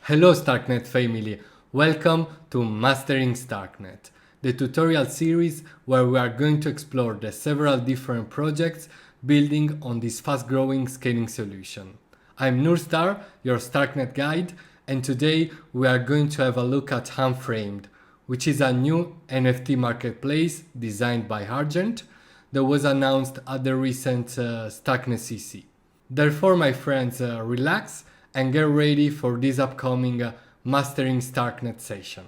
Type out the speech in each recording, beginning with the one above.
Hello Starknet family, welcome to Mastering Starknet, the tutorial series where we are going to explore the several different projects building on this fast-growing scaling solution. I'm Nurstar, your Starknet guide, and today we are going to have a look at Unframed, which is a new NFT marketplace designed by Argent that was announced at the recent Starknet CC. Therefore, my friends, relax and get ready for this upcoming Mastering Starknet session.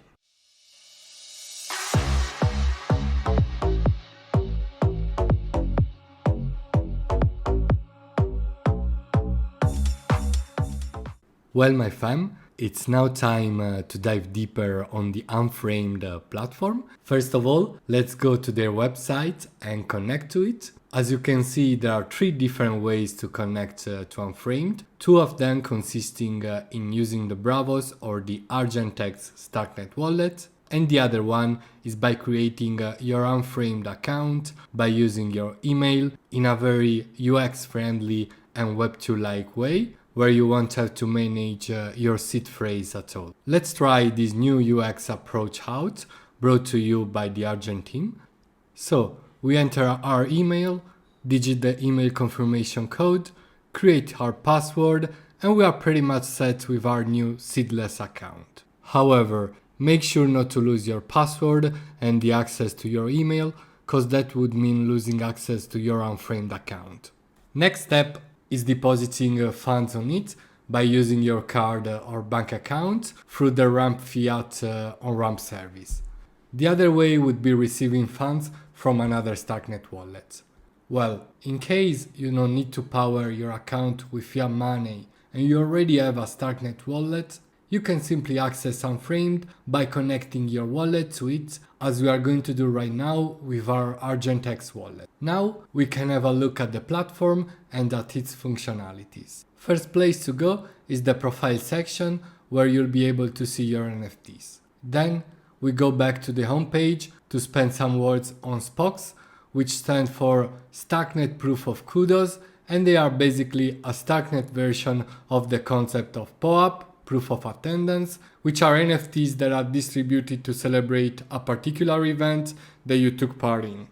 Well, my fam, it's now time to dive deeper on the Unframed platform. First of all, let's go to their website and connect to it. As you can see, there are three different ways to connect to Unframed. Two of them consisting in using the Bravos or the Argent Team Starknet wallet. And the other one is by creating your Unframed account by using your email in a very UX-friendly and Web2-like way, where you won't have to manage your seed phrase at all. Let's try this new UX approach out, brought to you by the Argent Team. So we enter our email, digit the email confirmation code, create our password, and we are pretty much set with our new seedless account. However, make sure not to lose your password and the access to your email, because that would mean losing access to your Unframed account. Next step is depositing funds on it by using your card or bank account through the Ramp Fiat on-ramp service. The other way would be receiving funds from another Starknet wallet. Well, in case you don't need to power your account with fiat money and you already have a Starknet wallet, you can simply access Unframed by connecting your wallet to it, as we are going to do right now with our Argent Team wallet. Now we can have a look at the platform and at its functionalities. First place to go is the profile section, where you'll be able to see your NFTs. Then we go back to the homepage to spend some words on SPOCs, which stand for Starknet Proof of Kudos, and they are basically a Starknet version of the concept of POAP, Proof of Attendance, which are NFTs that are distributed to celebrate a particular event that you took part in.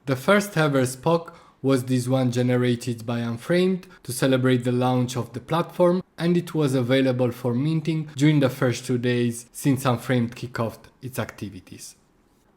The first ever SPOC was this one generated by Unframed to celebrate the launch of the platform, and it was available for minting during the first 2 days since Unframed kicked off its activities.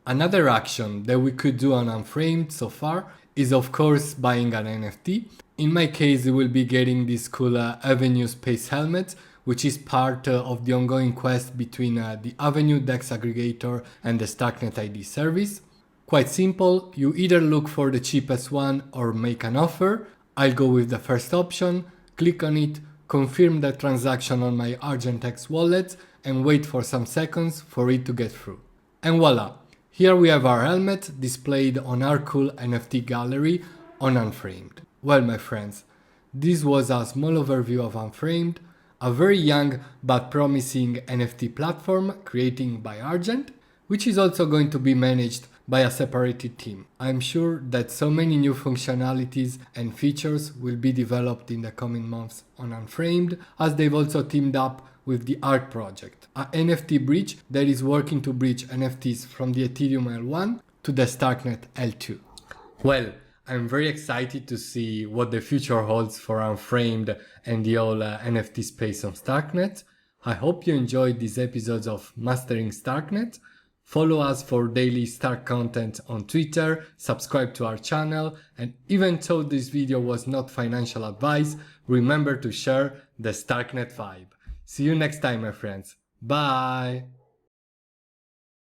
Another action that we could do on Unframed so far is of course buying an NFT. In my case, we will be getting this cool Avenue Space helmet, which is part of the ongoing quest between the Avenue DEX aggregator and the Starknet ID service. Quite simple, you either look for the cheapest one or make an offer. I'll go with the first option, click on it, confirm the transaction on my Argent Team wallet, and wait for some seconds for it to get through. And voila! Here we have our helmet displayed on our cool NFT gallery on Unframed. Well, my friends, this was a small overview of Unframed, a very young but promising NFT platform created by Argent, which is also going to be managed by a separated team. I'm sure that so many new functionalities and features will be developed in the coming months on Unframed, as they've also teamed up with the Arc project, a NFT bridge that is working to bridge NFTs from the Ethereum L1 to the Starknet L2. Well, I'm very excited to see what the future holds for Unframed and the whole NFT space on Starknet. I hope you enjoyed these episodes of Mastering Starknet. Follow us for daily Stark content on Twitter, subscribe to our channel, and even though this video was not financial advice, remember to share the Starknet vibe. See you next time, my friends. Bye!